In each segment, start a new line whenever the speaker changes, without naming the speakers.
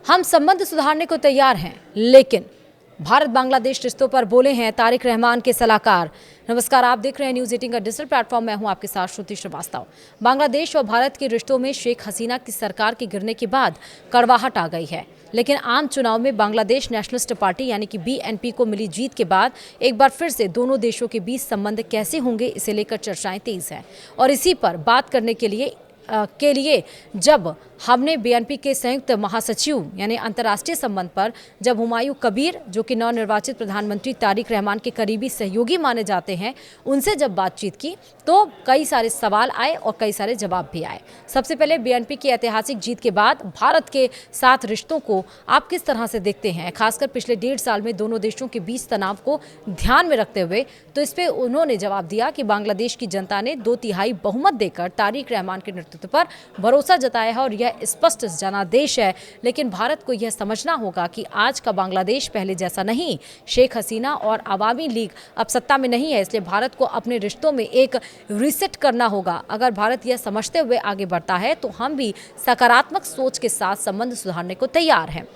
हम संबंध सुधारने को तैयार हैं, लेकिन भारत बांग्लादेश रिश्तों पर बोले हैं तारिक रहमान के सलाहकार। नमस्कार, आप देख रहे हैं न्यूज़ 18 का डिजिटल प्लेटफॉर्म। मैं हूं आपके साथ श्रुति श्रीवास्तव। बांग्लादेश और भारत के रिश्तों में शेख हसीना की सरकार के गिरने के बाद कड़वाहट आ गई है, लेकिन आम चुनाव में बांग्लादेश नेशनलिस्ट पार्टी यानी कि बीएनपी को मिली जीत के बाद एक बार फिर से दोनों देशों के बीच संबंध कैसे होंगे, इसे लेकर चर्चाएं तेज हैं। और इसी पर बात करने के लिए जब हमने बीएनपी के संयुक्त महासचिव यानी अंतर्राष्ट्रीय संबंध पर जब हुमायूं कबीर, जो कि नवनिर्वाचित प्रधानमंत्री तारिक रहमान के करीबी सहयोगी माने जाते हैं, उनसे जब बातचीत की तो कई सारे सवाल आए और कई सारे जवाब भी आए। सबसे पहले बीएनपी की ऐतिहासिक जीत के बाद भारत के साथ रिश्तों को आप किस तरह से देखते हैं, खासकर पिछले 1.5 साल में दोनों देशों के बीच तनाव को ध्यान में रखते हुए। तो इस पर उन्होंने जवाब दिया कि बांग्लादेश की जनता ने 2/3 बहुमत देकर तारिक रहमान के नेतृत्व पर भरोसा जताया है और यह स्पष्ट जनादेश है। लेकिन भारत को यह समझना होगा कि आज का बांग्लादेश पहले जैसा नहीं। शेख हसीना और अवामी लीग अब सत्ता में नहीं है, इसलिए भारत को अपने रिश्तों में एक रीसेट करना होगा। अगर भारत यह समझते हुए आगे बढ़ता है तो हम भी सकारात्मक सोच के साथ संबंध सुधारने को तैयार हैं।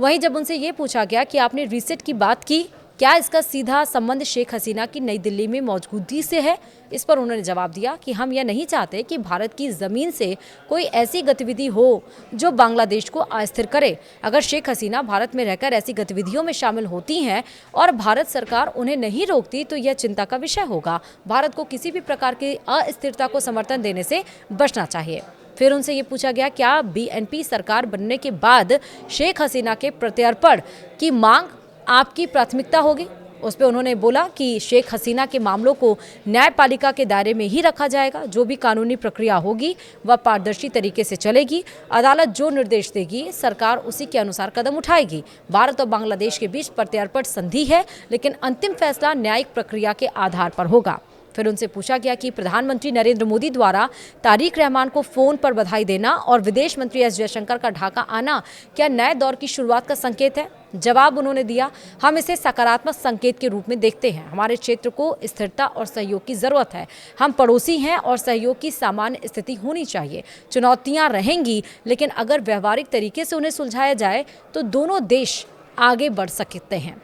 वहीं जब उनसे ये पूछा गया कि आपने रीसेट की बात की, क्या इसका सीधा संबंध शेख हसीना की नई दिल्ली में मौजूदगी से है, इस पर उन्होंने जवाब दिया कि हम यह नहीं चाहते कि भारत की ज़मीन से कोई ऐसी गतिविधि हो जो बांग्लादेश को अस्थिर करे। अगर शेख हसीना भारत में रहकर ऐसी गतिविधियों में शामिल होती हैं और भारत सरकार उन्हें नहीं रोकती तो यह चिंता का विषय होगा। भारत को किसी भी प्रकार की अस्थिरता को समर्थन देने से बचना चाहिए। फिर उनसे ये पूछा गया, क्या बीएनपी सरकार बनने के बाद शेख हसीना के प्रत्यर्पण की मांग आपकी प्राथमिकता होगी? उस पर उन्होंने बोला कि शेख हसीना के मामलों को न्यायपालिका के दायरे में ही रखा जाएगा। जो भी कानूनी प्रक्रिया होगी वह पारदर्शी तरीके से चलेगी। अदालत जो निर्देश देगी सरकार उसी के अनुसार कदम उठाएगी। भारत और बांग्लादेश के बीच प्रत्यर्पण संधि है, लेकिन अंतिम फैसला न्यायिक प्रक्रिया के आधार पर होगा। फिर उनसे पूछा गया कि प्रधानमंत्री नरेंद्र मोदी द्वारा तारिक रहमान को फोन पर बधाई देना और विदेश मंत्री एस जयशंकर का ढाका आना क्या नए दौर की शुरुआत का संकेत है? जवाब उन्होंने दिया, हम इसे सकारात्मक संकेत के रूप में देखते हैं। हमारे क्षेत्र को स्थिरता और सहयोग की जरूरत है। हम पड़ोसी हैं और सहयोग की सामान्य स्थिति होनी चाहिए। चुनौतियां रहेंगी, लेकिन अगर व्यवहारिक तरीके से उन्हें सुलझाया जाए तो दोनों देश आगे बढ़ सकते हैं।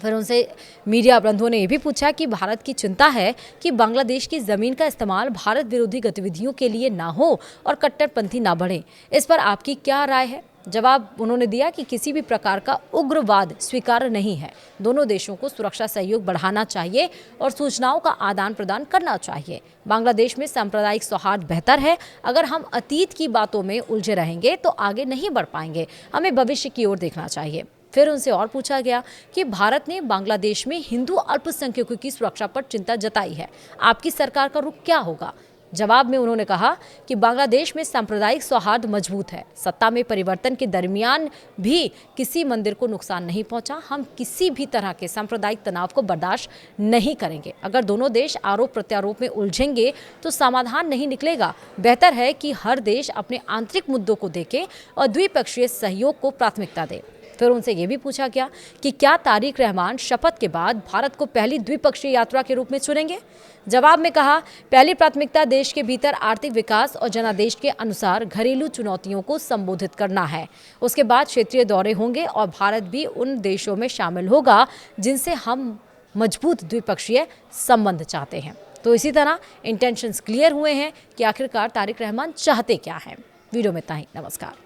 फिर उनसे मीडिया प्रबंधकों ने यह भी पूछा कि भारत की चिंता है कि बांग्लादेश की ज़मीन का इस्तेमाल भारत विरोधी गतिविधियों के लिए ना हो और कट्टरपंथी ना बढ़े। इस पर आपकी क्या राय है? जवाब उन्होंने दिया कि किसी भी प्रकार का उग्रवाद स्वीकार्य नहीं है। दोनों देशों को सुरक्षा सहयोग बढ़ाना चाहिए और सूचनाओं का आदान प्रदान करना चाहिए। बांग्लादेश में सांप्रदायिक सौहार्द बेहतर है। अगर हम अतीत की बातों में उलझे रहेंगे तो आगे नहीं बढ़ पाएंगे। हमें भविष्य की ओर देखना चाहिए। फिर उनसे और पूछा गया कि भारत ने बांग्लादेश में हिंदू अल्पसंख्यकों की सुरक्षा पर चिंता जताई है, आपकी सरकार का रुख क्या होगा? जवाब में उन्होंने कहा कि बांग्लादेश में सांप्रदायिक सौहार्द मजबूत है। सत्ता में परिवर्तन के दरमियान भी किसी मंदिर को नुकसान नहीं पहुंचा। हम किसी भी तरह के सांप्रदायिक तनाव को बर्दाश्त नहीं करेंगे। अगर दोनों देश आरोप प्रत्यारोप में उलझेंगे तो समाधान नहीं निकलेगा। बेहतर है कि हर देश अपने आंतरिक मुद्दों को देखे और द्विपक्षीय सहयोग को प्राथमिकता दे। फिर उनसे ये भी पूछा गया कि क्या तारिक रहमान शपथ के बाद भारत को पहली द्विपक्षीय यात्रा के रूप में चुनेंगे? जवाब में कहा, पहली प्राथमिकता देश के भीतर आर्थिक विकास और जनादेश के अनुसार घरेलू चुनौतियों को संबोधित करना है। उसके बाद क्षेत्रीय दौरे होंगे और भारत भी उन देशों में शामिल होगा जिनसे हम मजबूत द्विपक्षीय संबंध चाहते हैं। तो इसी तरह इंटेंशंस क्लियर हुए हैं कि आखिरकार तारिक रहमान चाहते क्या हैं। वीडियो में इतना ही। नमस्कार।